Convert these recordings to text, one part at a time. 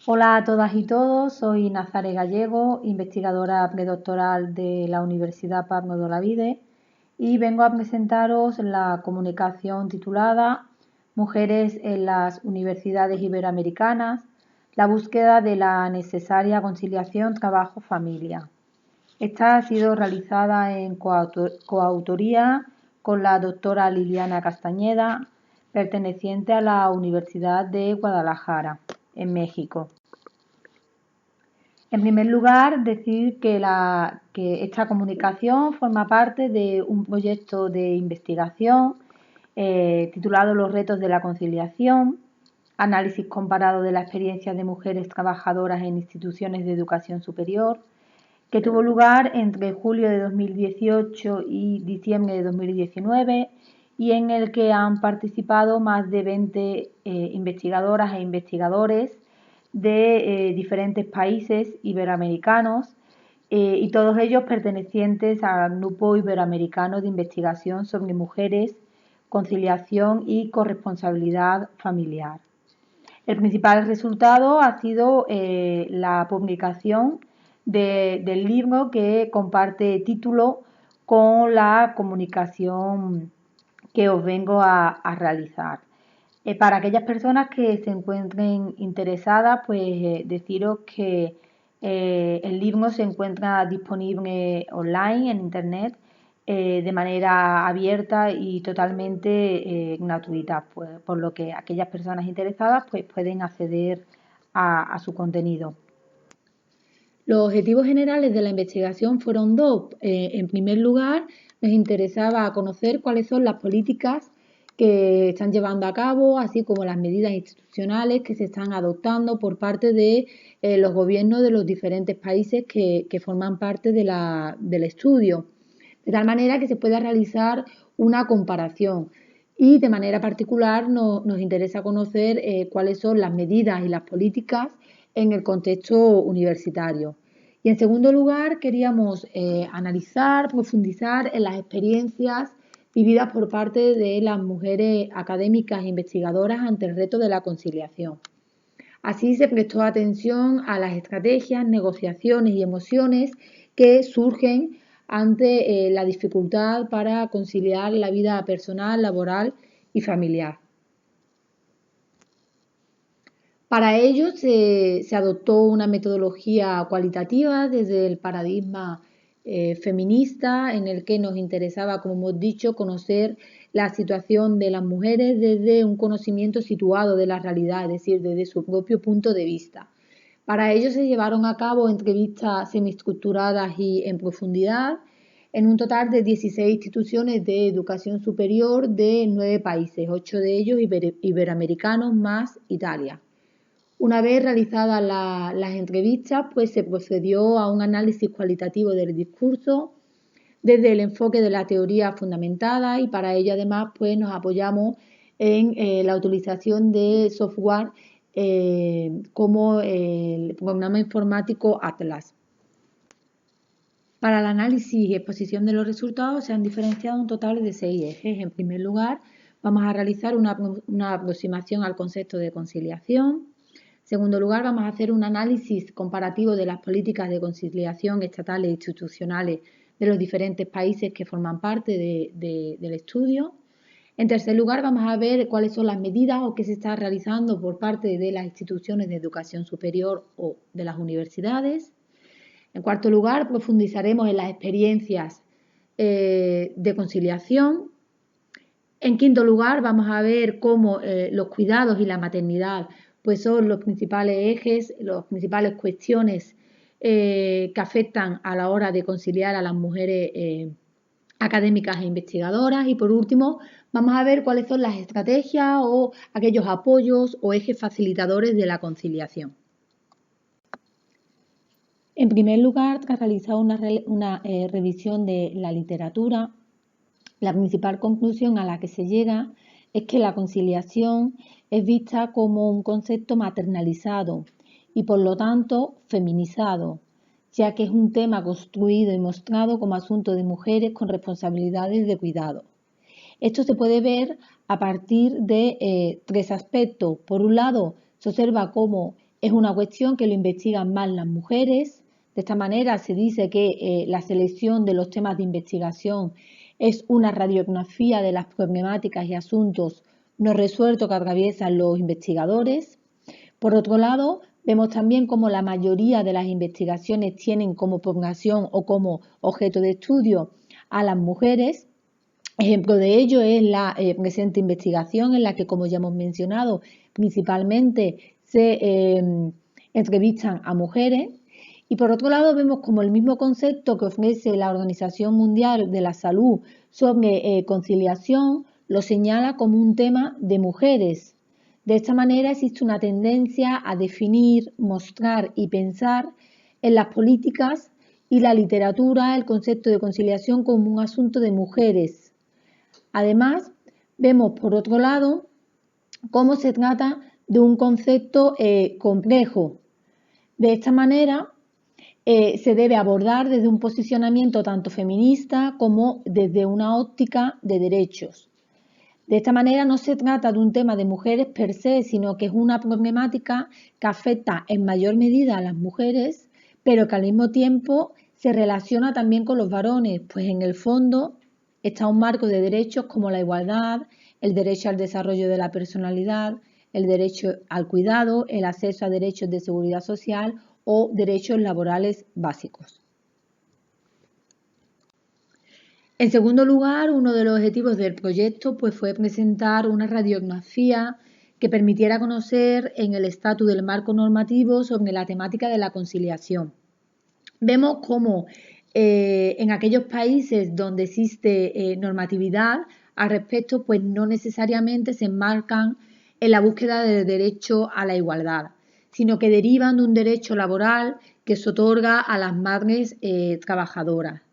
Hola a todas y todos, soy Nazare Gallego, investigadora predoctoral de la Universidad Pablo de Olavide y vengo a presentaros la comunicación titulada Mujeres en las Universidades Iberoamericanas, la búsqueda de la necesaria conciliación trabajo-familia. Esta ha sido realizada en coautoría con la doctora Liliana Castañeda, perteneciente a la Universidad de Guadalajara, en México. En primer lugar, decir que esta comunicación forma parte de un proyecto de investigación titulado Los retos de la conciliación, análisis comparado de la experiencia de mujeres trabajadoras en instituciones de educación superior, que tuvo lugar entre julio de 2018 y diciembre de 2019 y en el que han participado más de 20 investigadoras e investigadores de diferentes países iberoamericanos y todos ellos pertenecientes al Grupo Iberoamericano de Investigación sobre Mujeres, Conciliación y Corresponsabilidad Familiar. El principal resultado ha sido la publicación del libro que comparte título con la comunicación que os vengo a realizar. Para aquellas personas que se encuentren interesadas, pues deciros que el libro se encuentra disponible online en internet de manera abierta y totalmente gratuita, pues, por lo que aquellas personas interesadas pues, pueden acceder a su contenido. Los objetivos generales de la investigación fueron dos. En primer lugar, nos interesaba conocer cuáles son las políticas que están llevando a cabo, así como las medidas institucionales que se están adoptando por parte de los gobiernos de los diferentes países que forman parte del estudio, de tal manera que se pueda realizar una comparación. Y de manera particular nos interesa conocer cuáles son las medidas y las políticas en el contexto universitario. Y en segundo lugar, queríamos analizar, profundizar en las experiencias vividas por parte de las mujeres académicas e investigadoras ante el reto de la conciliación. Así se prestó atención a las estrategias, negociaciones y emociones que surgen ante la dificultad para conciliar la vida personal, laboral y familiar. Para ello se adoptó una metodología cualitativa desde el paradigma feminista en el que nos interesaba, como hemos dicho, conocer la situación de las mujeres desde un conocimiento situado de la realidad, es decir, desde su propio punto de vista. Para ello se llevaron a cabo entrevistas semiestructuradas y en profundidad en un total de 16 instituciones de educación superior de 9 países, 8 de ellos iberoamericanos más Italia. Una vez realizadas las entrevistas, pues se procedió a un análisis cualitativo del discurso desde el enfoque de la teoría fundamentada y para ello además pues nos apoyamos en la utilización de software como el programa informático Atlas. Para el análisis y exposición de los resultados se han diferenciado un total de 6 ejes. En primer lugar, vamos a realizar una aproximación al concepto de conciliación. En segundo lugar, vamos a hacer un análisis comparativo de las políticas de conciliación estatales e institucionales de los diferentes países que forman parte del estudio. En tercer lugar, vamos a ver cuáles son las medidas o qué se está realizando por parte de las instituciones de educación superior o de las universidades. En cuarto lugar, profundizaremos en las experiencias de conciliación. En quinto lugar, vamos a ver cómo los cuidados y la maternidad pues son los principales ejes, las principales cuestiones que afectan a la hora de conciliar a las mujeres académicas e investigadoras. Y por último, vamos a ver cuáles son las estrategias o aquellos apoyos o ejes facilitadores de la conciliación. En primer lugar, tras realizar una revisión de la literatura, la principal conclusión a la que se llega es que la conciliación es vista como un concepto maternalizado y por lo tanto feminizado, ya que es un tema construido y mostrado como asunto de mujeres con responsabilidades de cuidado. Esto se puede ver a partir de 3 aspectos. Por un lado, se observa cómo es una cuestión que lo investigan más las mujeres. De esta manera se dice que la selección de los temas de investigación es una radiografía de las problemáticas y asuntos no resueltos que atraviesan los investigadores. Por otro lado, vemos también cómo la mayoría de las investigaciones tienen como población o como objeto de estudio a las mujeres. Ejemplo de ello es la presente investigación en la que, como ya hemos mencionado, principalmente se entrevistan a mujeres. Y por otro lado vemos como el mismo concepto que ofrece la Organización Mundial de la Salud sobre conciliación lo señala como un tema de mujeres. De esta manera existe una tendencia a definir, mostrar y pensar en las políticas y la literatura el concepto de conciliación como un asunto de mujeres. Además, vemos por otro lado cómo se trata de un concepto complejo. De esta manera, se debe abordar desde un posicionamiento tanto feminista como desde una óptica de derechos. De esta manera no se trata de un tema de mujeres per se, sino que es una problemática que afecta en mayor medida a las mujeres, pero que al mismo tiempo se relaciona también con los varones, pues en el fondo está un marco de derechos como la igualdad, el derecho al desarrollo de la personalidad, el derecho al cuidado, el acceso a derechos de seguridad social o derechos laborales básicos. En segundo lugar, uno de los objetivos del proyecto fue presentar una radiografía que permitiera conocer en el estatus del marco normativo sobre la temática de la conciliación. Vemos cómo en aquellos países donde existe normatividad al respecto, pues no necesariamente se enmarcan en la búsqueda del derecho a la igualdad, sino que derivan de un derecho laboral que se otorga a las madres trabajadoras.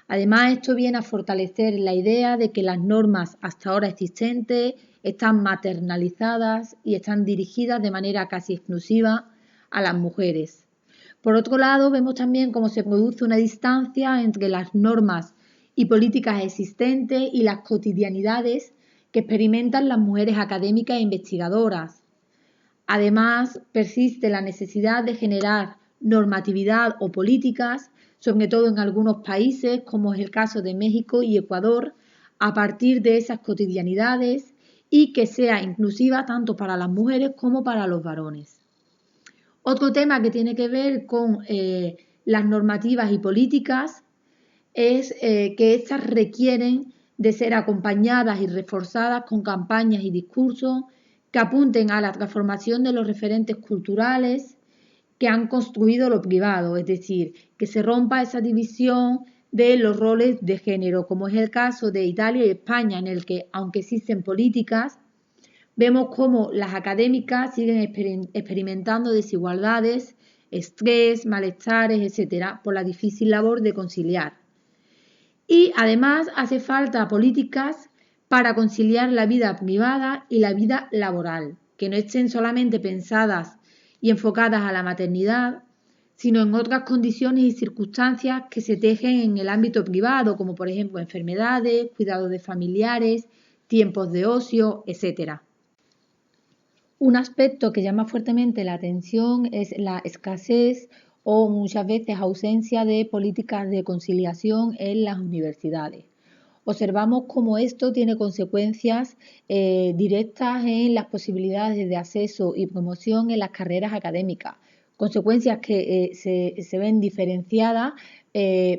Además, esto viene a fortalecer la idea de que las normas hasta ahora existentes están maternalizadas y están dirigidas de manera casi exclusiva a las mujeres. Por otro lado, vemos también cómo se produce una distancia entre las normas y políticas existentes y las cotidianidades que experimentan las mujeres académicas e investigadoras. Además, persiste la necesidad de generar normatividad o políticas, sobre todo en algunos países, como es el caso de México y Ecuador, a partir de esas cotidianidades y que sea inclusiva tanto para las mujeres como para los varones. Otro tema que tiene que ver con las normativas y políticas es que éstas requieren de ser acompañadas y reforzadas con campañas y discursos que apunten a la transformación de los referentes culturales que han construido lo privado, es decir, que se rompa esa división de los roles de género, como es el caso de Italia y España, en el que, aunque existen políticas, vemos cómo las académicas siguen experimentando desigualdades, estrés, malestares, etcétera, por la difícil labor de conciliar. Y además hace falta políticas para conciliar la vida privada y la vida laboral, que no estén solamente pensadas y enfocadas a la maternidad, sino en otras condiciones y circunstancias que se tejen en el ámbito privado, como por ejemplo enfermedades, cuidados de familiares, tiempos de ocio, etcétera. Un aspecto que llama fuertemente la atención es la escasez o muchas veces ausencia de políticas de conciliación en las universidades. Observamos cómo esto tiene consecuencias directas en las posibilidades de acceso y promoción en las carreras académicas, consecuencias que se ven diferenciadas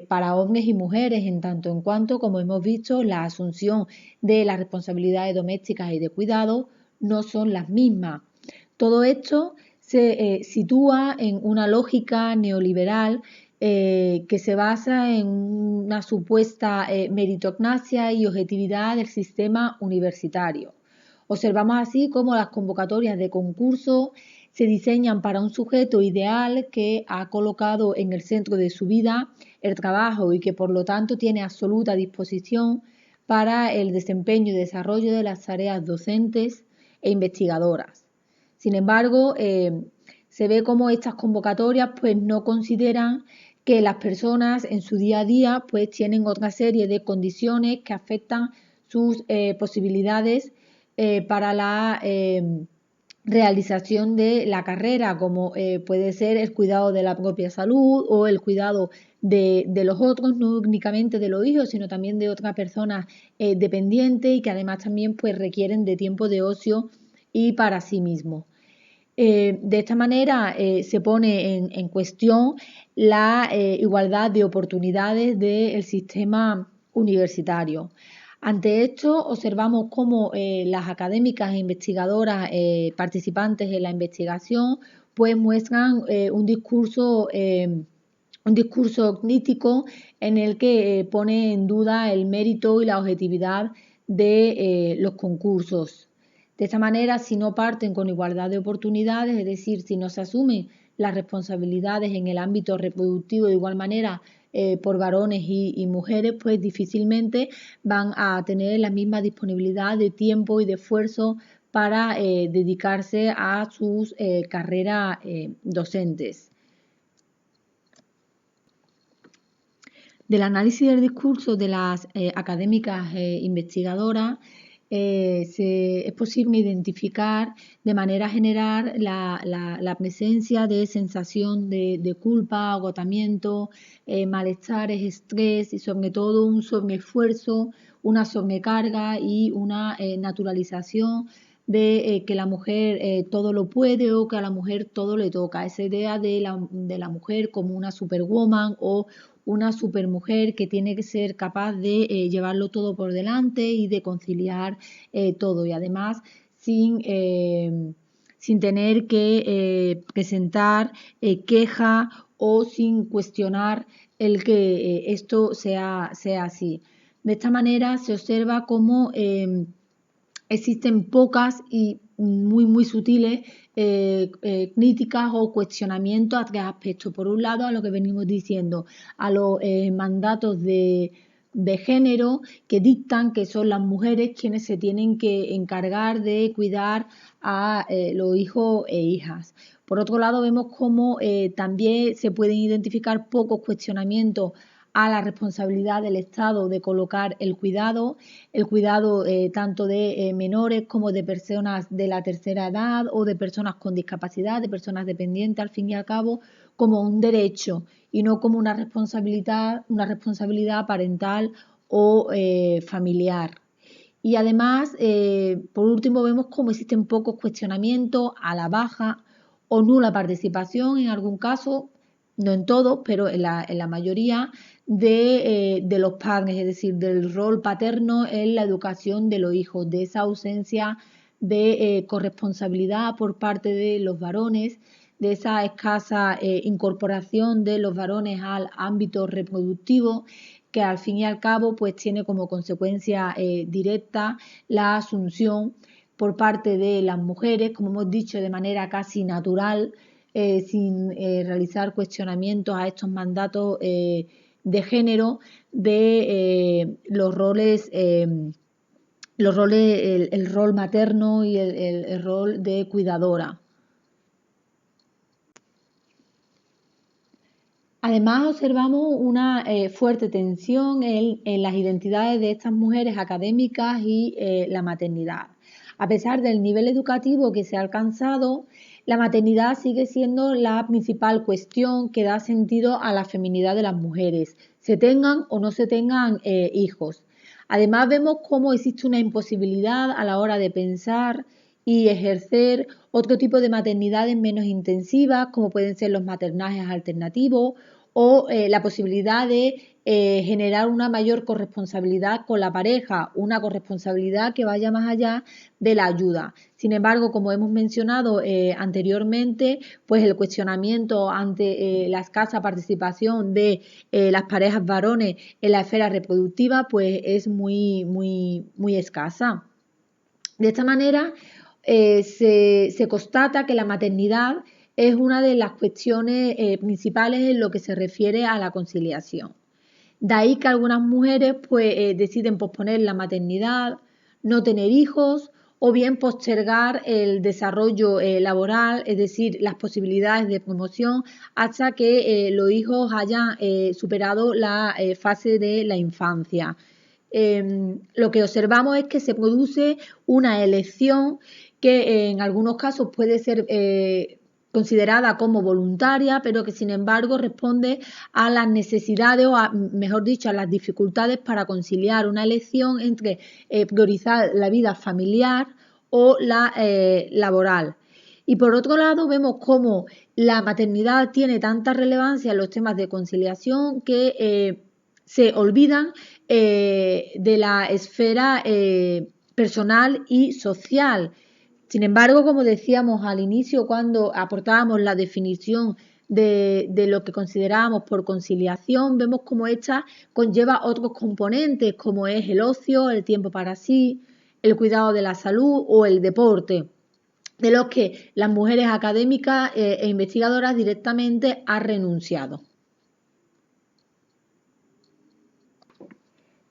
para hombres y mujeres en tanto en cuanto, como hemos visto, la asunción de las responsabilidades domésticas y de cuidado no son las mismas. Todo esto se sitúa en una lógica neoliberal que se basa en una supuesta meritocracia y objetividad del sistema universitario. Observamos así cómo las convocatorias de concurso se diseñan para un sujeto ideal que ha colocado en el centro de su vida el trabajo y que por lo tanto tiene absoluta disposición para el desempeño y desarrollo de las tareas docentes e investigadoras. Sin embargo, se ve cómo estas convocatorias pues, no consideran que las personas en su día a día pues, tienen otra serie de condiciones que afectan sus posibilidades para la realización de la carrera, como puede ser el cuidado de la propia salud o el cuidado de los otros, no únicamente de los hijos, sino también de otras personas dependientes y que además también pues requieren de tiempo de ocio y para sí mismos. De esta manera se pone en cuestión la igualdad de oportunidades del sistema universitario. Ante esto, observamos cómo las académicas e investigadoras participantes en la investigación pues muestran un discurso crítico en el que pone en duda el mérito y la objetividad de los concursos. De esta manera, si no parten con igualdad de oportunidades, es decir, si no se asumen las responsabilidades en el ámbito reproductivo de igual manera por varones y mujeres, pues difícilmente van a tener la misma disponibilidad de tiempo y de esfuerzo para dedicarse a sus carreras docentes. Del análisis del discurso de las académicas investigadoras, es posible identificar de manera general la presencia de sensación de culpa, agotamiento, malestares, estrés y sobre todo un sobreesfuerzo, una sobrecarga y una naturalización de que la mujer todo lo puede o que a la mujer todo le toca. Esa idea de la mujer como una superwoman o una supermujer que tiene que ser capaz de llevarlo todo por delante y de conciliar todo y además sin tener que presentar queja o sin cuestionar el que esto sea así. De esta manera se observa cómo existen pocas y muy sutiles críticas o cuestionamientos a tres aspectos. Por un lado, a lo que venimos diciendo, a los mandatos de género que dictan que son las mujeres quienes se tienen que encargar de cuidar a los hijos e hijas. Por otro lado, vemos cómo también se pueden identificar pocos cuestionamientos a la responsabilidad del Estado de colocar el cuidado tanto de menores como de personas de la tercera edad o de personas con discapacidad, de personas dependientes, al fin y al cabo, como un derecho y no como una responsabilidad parental o familiar. Y además, por último, vemos cómo existen pocos cuestionamientos a la baja o nula participación en algún caso, no en todos, pero en la mayoría, de los padres, es decir, del rol paterno en la educación de los hijos, de esa ausencia de corresponsabilidad por parte de los varones, de esa escasa incorporación de los varones al ámbito reproductivo, que al fin y al cabo pues tiene como consecuencia directa la asunción por parte de las mujeres, como hemos dicho, de manera casi natural, sin realizar cuestionamientos a estos mandatos de género de los roles, el rol materno y el rol de cuidadora. Además, observamos una fuerte tensión en las identidades de estas mujeres académicas y la maternidad. A pesar del nivel educativo que se ha alcanzado, la maternidad sigue siendo la principal cuestión que da sentido a la feminidad de las mujeres, se tengan o no se tengan hijos. Además, vemos cómo existe una imposibilidad a la hora de pensar y ejercer otro tipo de maternidades menos intensivas, como pueden ser los maternajes alternativos o la posibilidad de generar una mayor corresponsabilidad con la pareja, una corresponsabilidad que vaya más allá de la ayuda. Sin embargo, como hemos mencionado anteriormente, pues el cuestionamiento ante la escasa participación de las parejas varones en la esfera reproductiva, pues es muy escasa. De esta manera, se constata que la maternidad es una de las cuestiones principales en lo que se refiere a la conciliación. De ahí que algunas mujeres pues, deciden posponer la maternidad, no tener hijos o bien postergar el desarrollo laboral, es decir, las posibilidades de promoción hasta que los hijos hayan superado la fase de la infancia. Lo que observamos es que se produce una elección que en algunos casos puede ser considerada como voluntaria, pero que sin embargo responde a las necesidades o, mejor dicho, a las dificultades para conciliar una elección entre priorizar la vida familiar o la laboral. Y por otro lado, vemos cómo la maternidad tiene tanta relevancia en los temas de conciliación que se olvidan de la esfera personal y social. Sin embargo, como decíamos al inicio, cuando aportábamos la definición de lo que considerábamos por conciliación, vemos cómo esta conlleva otros componentes, como es el ocio, el tiempo para sí, el cuidado de la salud o el deporte, de los que las mujeres académicas e investigadoras directamente han renunciado.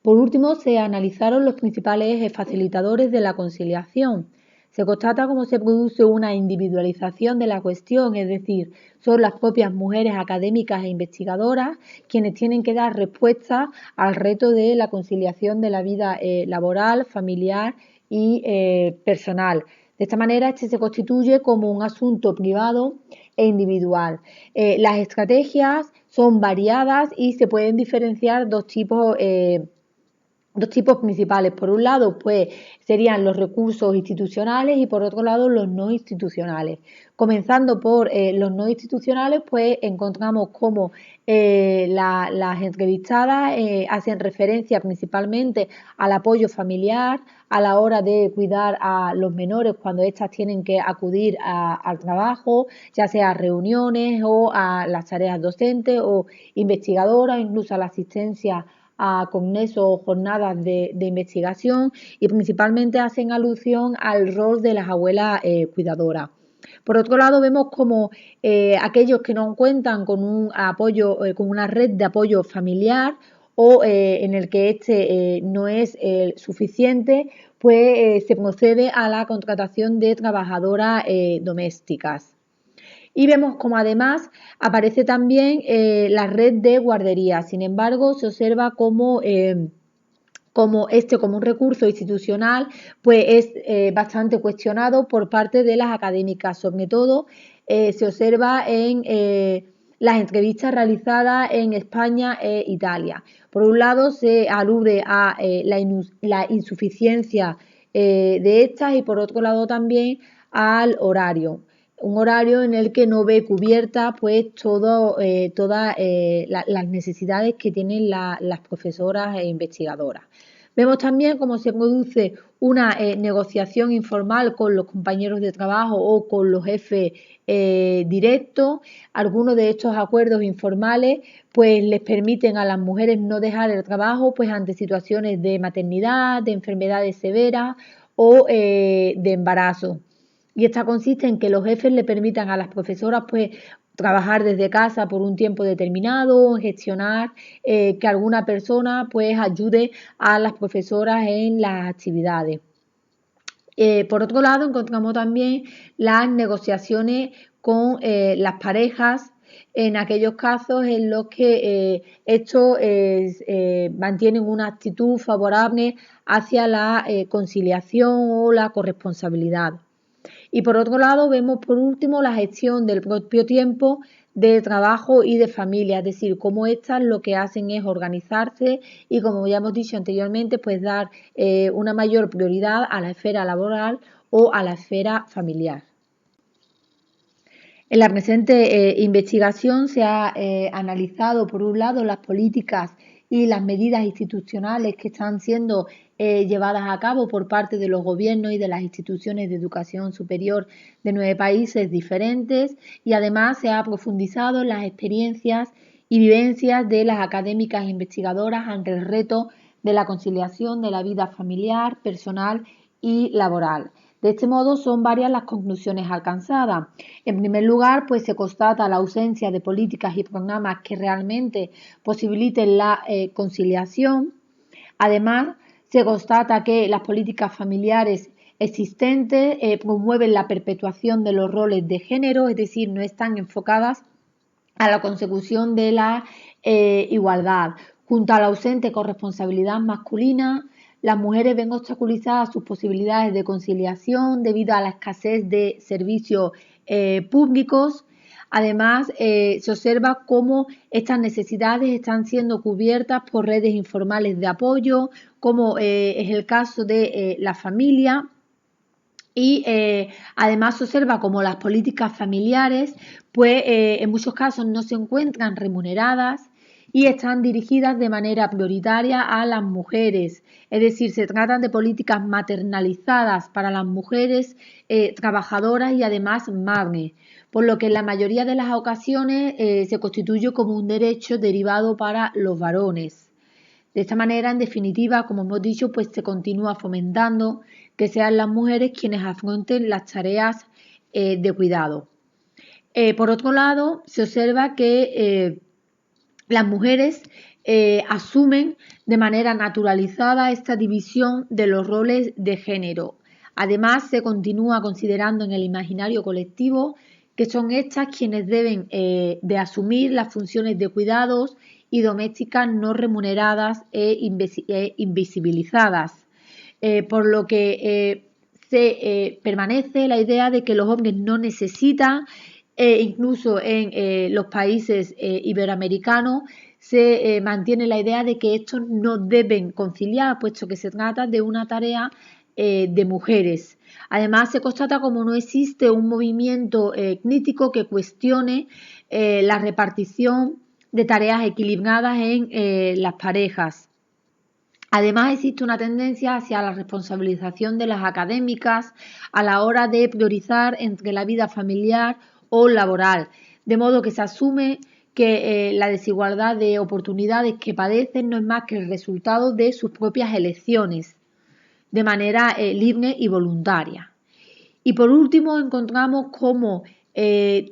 Por último, se analizaron los principales ejes facilitadores de la conciliación. Se constata cómo se produce una individualización de la cuestión, es decir, son las propias mujeres académicas e investigadoras quienes tienen que dar respuesta al reto de la conciliación de la vida laboral, familiar y personal. De esta manera, este se constituye como un asunto privado e individual. Las estrategias son variadas y se pueden diferenciar dos tipos principales. Por un lado, pues serían los recursos institucionales y por otro lado los no institucionales. Comenzando por los no institucionales, pues encontramos cómo las entrevistadas hacen referencia principalmente al apoyo familiar a la hora de cuidar a los menores cuando éstas tienen que acudir al trabajo, ya sea a reuniones o a las tareas docentes o investigadoras, incluso a la asistencia a congresos o jornadas de investigación, y principalmente hacen alusión al rol de las abuelas cuidadoras. Por otro lado, vemos como aquellos que no cuentan con un apoyo, con una red de apoyo familiar o en el que este no es suficiente, pues se procede a la contratación de trabajadoras domésticas. Y vemos como además aparece también la red de guarderías. Sin embargo, se observa como un recurso institucional, pues es bastante cuestionado por parte de las académicas. Sobre todo se observa en las entrevistas realizadas en España e Italia. Por un lado, se alude a la insuficiencia de estas y por otro lado también al horario. Un horario en el que no ve cubierta pues todas las necesidades que tienen las profesoras e investigadoras. Vemos también cómo se produce una negociación informal con los compañeros de trabajo o con los jefes directos. Algunos de estos acuerdos informales pues les permiten a las mujeres no dejar el trabajo pues ante situaciones de maternidad, de enfermedades severas o de embarazo. Y esta consiste en que los jefes le permitan a las profesoras pues trabajar desde casa por un tiempo determinado, gestionar que alguna persona pues ayude a las profesoras en las actividades. Por otro lado, encontramos también las negociaciones con las parejas en aquellos casos en los que estos mantienen una actitud favorable hacia la conciliación o la corresponsabilidad. Y por otro lado, vemos por último la gestión del propio tiempo de trabajo y de familia, es decir, cómo estas lo que hacen es organizarse y, como ya hemos dicho anteriormente, pues dar una mayor prioridad a la esfera laboral o a la esfera familiar. En la presente investigación se ha analizado, por un lado, las políticas y las medidas institucionales que están siendo llevadas a cabo por parte de los gobiernos y de las instituciones de educación superior de 9 países diferentes, y además se ha profundizado en las experiencias y vivencias de las académicas e investigadoras ante el reto de la conciliación de la vida familiar, personal y laboral. De este modo, son varias las conclusiones alcanzadas. En primer lugar, pues se constata la ausencia de políticas y programas que realmente posibiliten la conciliación. Además, se constata que las políticas familiares existentes promueven la perpetuación de los roles de género, es decir, no están enfocadas a la consecución de la igualdad. Junto a la ausente corresponsabilidad masculina, las mujeres ven obstaculizadas sus posibilidades de conciliación debido a la escasez de servicios públicos. Además, se observa cómo estas necesidades están siendo cubiertas por redes informales de apoyo, como es el caso de la familia. Y además se observa cómo las políticas familiares, pues en muchos casos no se encuentran remuneradas y están dirigidas de manera prioritaria a las mujeres. Es decir, se tratan de políticas maternalizadas para las mujeres trabajadoras y además madres, por lo que en la mayoría de las ocasiones se constituye como un derecho derivado para los varones. De esta manera, en definitiva, como hemos dicho, pues se continúa fomentando que sean las mujeres quienes afronten las tareas de cuidado. Por otro lado, se observa que las mujeres asumen de manera naturalizada esta división de los roles de género. Además, se continúa considerando en el imaginario colectivo que son estas quienes deben de asumir las funciones de cuidados y domésticas no remuneradas e invisibilizadas, por lo que se permanece la idea de que los hombres no necesitan, incluso en los países iberoamericanos, se mantiene la idea de que estos no deben conciliar, puesto que se trata de una tarea de mujeres. Además, se constata como no existe un movimiento crítico que cuestione la repartición de tareas equilibradas en las parejas. Además, existe una tendencia hacia la responsabilización de las académicas a la hora de priorizar entre la vida familiar o laboral, de modo que se asume que la desigualdad de oportunidades que padecen no es más que el resultado de sus propias elecciones, de manera libre y voluntaria. Y por último, encontramos cómo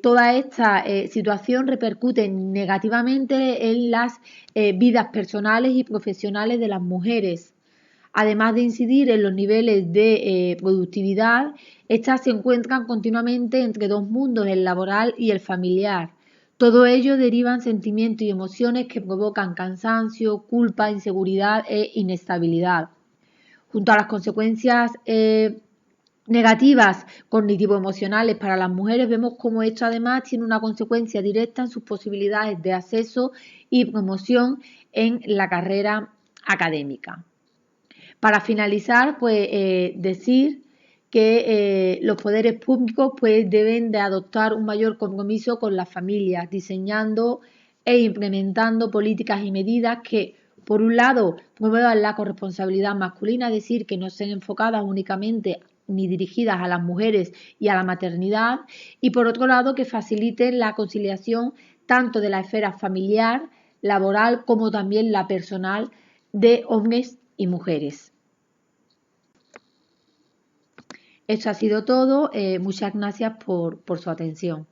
toda esta situación repercute negativamente en las vidas personales y profesionales de las mujeres. Además de incidir en los niveles de productividad, estas se encuentran continuamente entre dos mundos, el laboral y el familiar. Todo ello deriva en sentimientos y emociones que provocan cansancio, culpa, inseguridad e inestabilidad. Junto a las consecuencias negativas cognitivo-emocionales para las mujeres, vemos cómo esto además tiene una consecuencia directa en sus posibilidades de acceso y promoción en la carrera académica. Para finalizar, pues decir que los poderes públicos pues, deben de adoptar un mayor compromiso con las familias, diseñando e implementando políticas y medidas que, por un lado, promuevan la corresponsabilidad masculina, es decir, que no sean enfocadas únicamente ni dirigidas a las mujeres y a la maternidad, y por otro lado, que faciliten la conciliación tanto de la esfera familiar, laboral, como también la personal de hombres y mujeres. Esto ha sido todo. Muchas gracias por su atención.